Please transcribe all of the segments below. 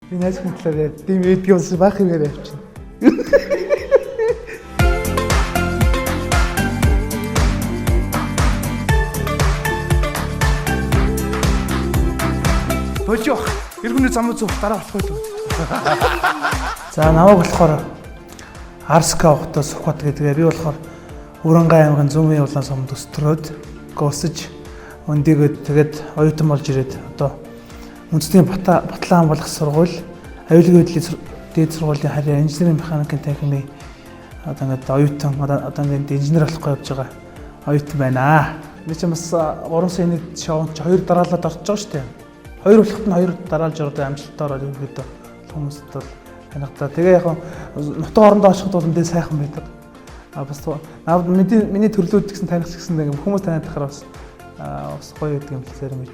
Би найз хүндлээ тийм эдгээр ус баах юм яриа авчихна. Божоо эргүний зам зүүх дараа болох байлгүй. За намайг болохоор Арска ухтаа Сүхбат гэдгээ би болохоор Урангай аймгийн Зүүмийн улаан сумд өстрөөд госож өндөгөөд тэгээд оюутан болж ирээд одоо үндэсний Батлан амгалах сургууль аюулгүй байдлын дээд сургуулийн харьяа инженерийн механикийн техникийн одоо ингээд оюутан одоо ингээд инженер болохгүй явж байгаа оюутан байна. Би ч бас 3 сая нэг шоунд 2 дараалаад орж байгаа шүү дээ. 2 болоход нь 2 дараалж ороод амжилттай ороод ерөөдөө хүмүүст бол танигдаа. Тэгээ яг нутаг орондоо очиход бол энэ сайхан байдаг. Бас миний төрлүүд гэсэн таних гэсэн ингээд хүмүүс танихаар бас гоё гэдэг юм хэлсээр мэд.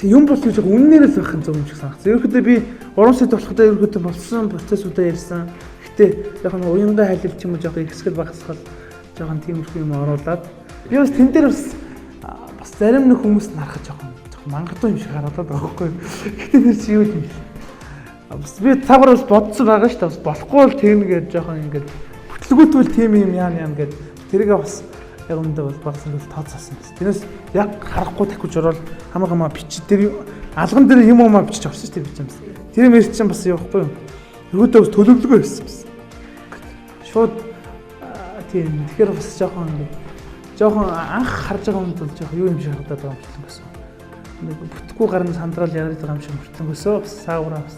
Тэг юм бол гэж үннээр л байх юм шиг санагдсан. Ерөнхийдөө би 3 сая болохдоо ерөнхийдөө болсон процессуудаа ярьсан. Гэтэ яг нь уянгаа хайлт ч юм уу жоохон ихсгэл багасгал жоохон тиймэрхүү юм оруулаад би бас тэн дээр бас зарим нэг хүмүүс нарахад жоохон мангадгүй юм шиг харагдаад байгаа байхгүй. Гэтэ тэр чи юу юм бэ? Бас би цагаар бас бодсон байгаа шүү дээ. Бас болохгүй бол тэгнэ гэж жоохон ингээд хөтлөгөөтөл тийм юм яа гэд тэрийгээ бас яг үндэ бол багсрал тооцоолсон байсан. Тэрнээс яг харахгүй тахиж ороод хамаа бичиж тэр алган дээр юм уу бичиж орсон шүү дээ би ч юм. Тэр мэрч чинь бас явахгүй юм. Нөгөөдөө бас төлөвлөгөө байсан бас. Шууд тийм тэгэхээр бас жоохон анх харж байгаа юмд бол жоохон юу юм шиг харагдаад байгаа юм шиг байсан. Нэг бүтггүй гарна сандраал яриад байгаа юм шиг мөртлөнгөөсөө бас саагаараа бас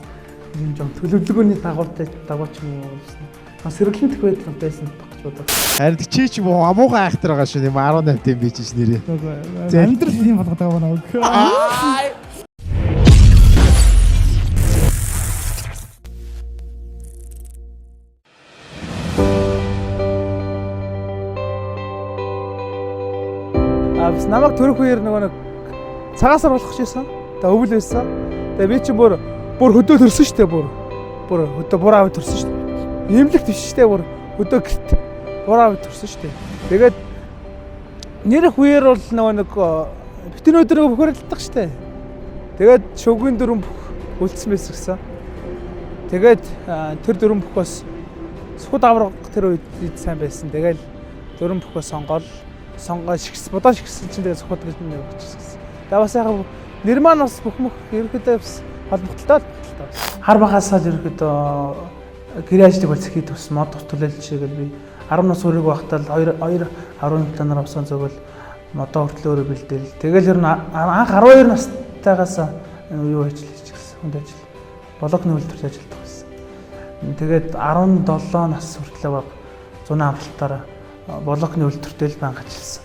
юм жоом төлөвлөгөөний дагуулч юм уу бас сэргэлэнтэх байдал байсан багч бодоо. Харин чи ч амуухан айхтар байгаа шүү. 18 тийм бич нэрээ. Амьдрал тийм болгоод байгаа байна. Бас намайг төрөх үеэр нэг цагаасаар болох гэсэн. Тэгээ өвөл байсан. Тэгээ би чи бүр хөдөө төрсөн шүү дээ бүр хөдөө буруу аваад төрсөн шүү дээ. Имлэгт биш шүү дээ бүр хөдөө гэрт буруу аваад төрсөн шүү дээ. Тэгээд нэрх үеэр бол нэг битэн өдрөө бөхөрлөдөг шүү дээ. Тэгээд шүгэн дөрөв үлдсэн байсан гэсэн. Тэгээд тэр дөрөв бөхөөс сухад авраг тэр үед сайн байсан. Тэгээд дөрөв бөхөөс сонгоо шигс бодоо шигсэн чинь тэгээ сухад гэж нэр өгчихсэн. Тэгээ бас яг нэр маань бас бүх ерөөдөө бас холбогдолтой. Хар багасаа ерөөдөө гэрээ ажлыг болцохид бас мод төлөөлж шигээл би 10 нас өрөөг байхдаа 2 10 планаар авсан зөвөл модоо хүртэл өөрөө бэлдээл. Тэгэл ер нь анх 12 настайгаас юу ажиллаж гэсэн хүнд ажил. Блокны үйлдвэрт ажилладаг байсан. Тэгээд 17 нас хүртэл баг зуны амралтаараа блокны үйлдвэртэй л банк ажилласан.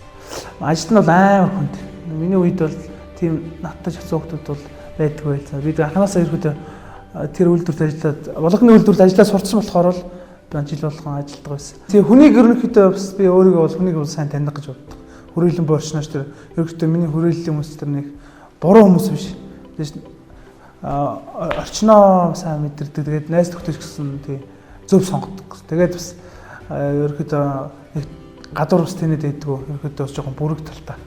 Ажил нь бол амар хүнд. Миний үед бол тийм надтай чацсан хүмүүс бол байдгүй байлаа. Би анханасаа ирэхэд тэр үйлдвэрт ажиллаад блокны үйлдвэрт ажиллаж сурцсан болохоор л жил болгон ажилладаг байсан. Тэгээ хүнийг ерөнхийдөө бас би өөрийгөө бол хүнийг бол сайн таних гэж боддог. Хүрээлэн борчноч тэр ерөнхийдөө миний хүрээллийн хүмүүс тэр нэг буруу хүмүүс биш. Орчноо сайн мэдэрдэг. Тэгээд найз төгтөж гэсэн тий зөв сонгодог. Тэгээд бас ерөнхийдөө нэг гадуур ус тэнэд байдгүй. Ерөнхийдөө бас жоохон бүрэг талтай.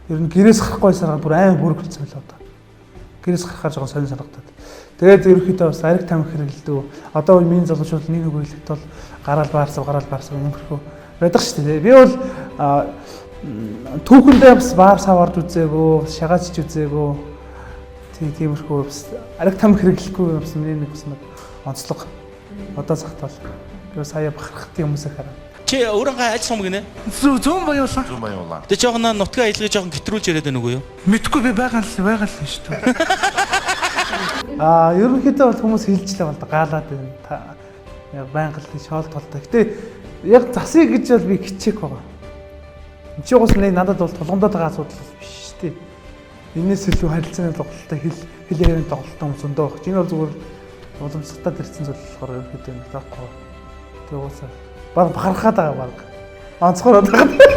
Ер нь гэрээс гарахгүй саргаад бүр айн бүрэг болсон л одоо. Гэрээс гарахаар жоохон сонир санагдаад. Тэгээд ерөнхийдөө бас ариг тамхи хэрэгэлдэг. Одоо миний залуучууд нэг үгэлэхэд бол гараал баарсав юмрхүү байдаг шүү дээ. Би бол түүхэндээ бас баар сав орж үзээгөө, шагаачж үзээгөө. Тиймэрхүү бас ариг тамхи хэрэглэхгүй бас миний нэг бас онцлог. Одоо цагт бол би сая бахархт хүмүүсээ хараа. Чи Урангай аль сум гинэ? Зүүн баяуулаа. Зүүн баяуулаа. Тэ жоохон нутгийн аяллыг жоохон гэтрүүлж яриад байна уу юу? Мэдгүй би байгаа л шүү дээ. Ерөнхийдөө бол хүмүүс хэлжлээ бол гаалаад байна. Байнга л шоол толтой. Гэтэ яг засыг гэж бол би хичээх байгаа. Энд чи уус надад бол тулгамдаад байгаа асуудал биш шүү дээ. Энээс илүү харилцааны тоглолттой хэл ярианы тоглолттой юм зөндөө баг. Энэ бол зүгээр уламжлалтад ирсэн зүйл болохоор ерөнхийдөө байхгүй. Тэгээ уусаа баг бахархаад байгаа баг. Онцгороод байгаа.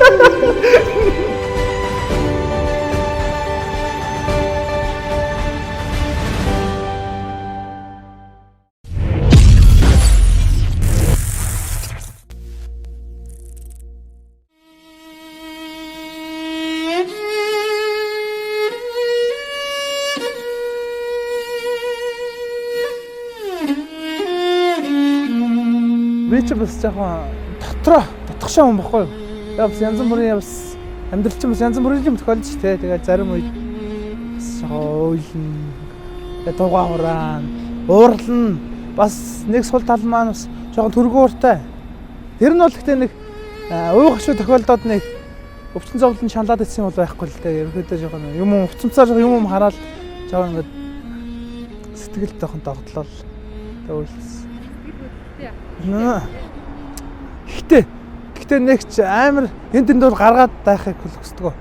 Би ч бас жоохон дотгошоо хүн баггүй юу. Яг бас янз бүрийн бас амьдрал чинь бас янз бүрийн юм тохиолдож тээ. Тэгээд зарим үед бас ойлно. Тэгээд дугаан хураан, уурлна. Бас нэг сул тал маань бас жоохон төргөөртэй. Тэр нь бол гэхдээ нэг уух шүү тохиолдоод нэг өвчин зовлон шаналаад ирсэн юм бол байхгүй л дээ. Ерөнхийдөө жоохон юм уцамцаар жоохон юм хараад жоохон ингээд сэтгэл жоохон догтлол. Гэхдээ нэг ч амар энэ тэнд бол гаргаад байхыг хүсдэг.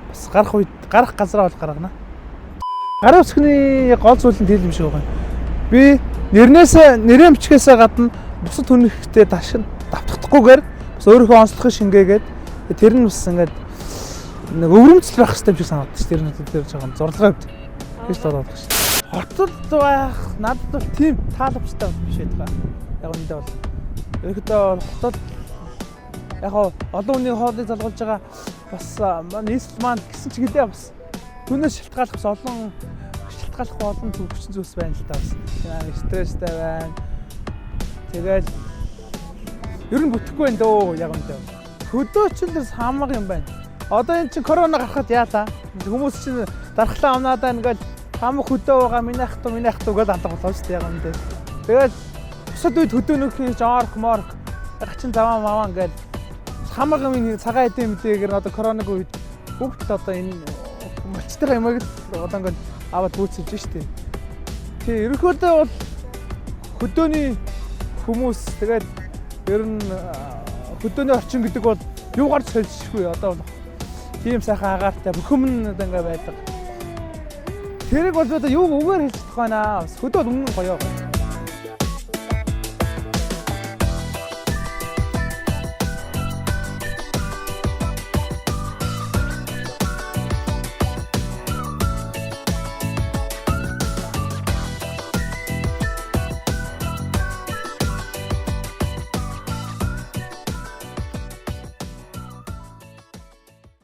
Бас гарах газараа бол гаргана. Гарын үсгний гол зүйл нь тийм юм шиг байгаа. Би нэрээ мчгээсээ гадна бусад хүнийхтэй давтахдахгүйгээр бас өөрийнхөө онцлогын шингээгээд тэр нь бас ингээд нэг өвөрмцөл байх хэрэгтэй юм шиг санагдаж тэр нь тэр жоохон зурлагын хувьд гэж бодоод байна шүү. Хотод байх надад бол тийм тааламжтай биш байдаг. Яг үндэ бол ерөөдөө хотод яг олон хүний хоолыг залгуулж байгаа бас нийслэл маань гэсэн ч гэлээ бас түүнээс шалтгаалах бас олон төвчин зүйлс байна л та бас. Стресстэй байна. Тэгэл ер нь бүтэхгүй байна дөө яг үндэ. Хөдөөчлөөс хамаг юм байна. Одоо эн чинь корона гарахад яалаа. Хүмүүс чинь дархлаа амнаадаа ингээл хамаг хөдөө байгаа миний ах トゥ гэж алга болоо шүү дээ яг үндэ. Тэгэл бусад үед хөдөөнөхийн орк гачин заваа маваа ингээл хамаг юм цагаан эдэм мэдээгээр одоо короныг үед бүгд одоо энэ мочтой юмыг одоо ингээл аваад гүйцэлж штэ. Тэгээ ерөнхийдөө бол хөдөөний хүмүүс тэгээд ер нь хөдөөний орчин гэдэг бол юугаар солихгүй одоо бол тийм сайхан агаартай бүхэн одоо ингээ байдаг. Тэрийг бол одоо юу үгээр хэлж чадах байна. Хөдөө өмнө гоё.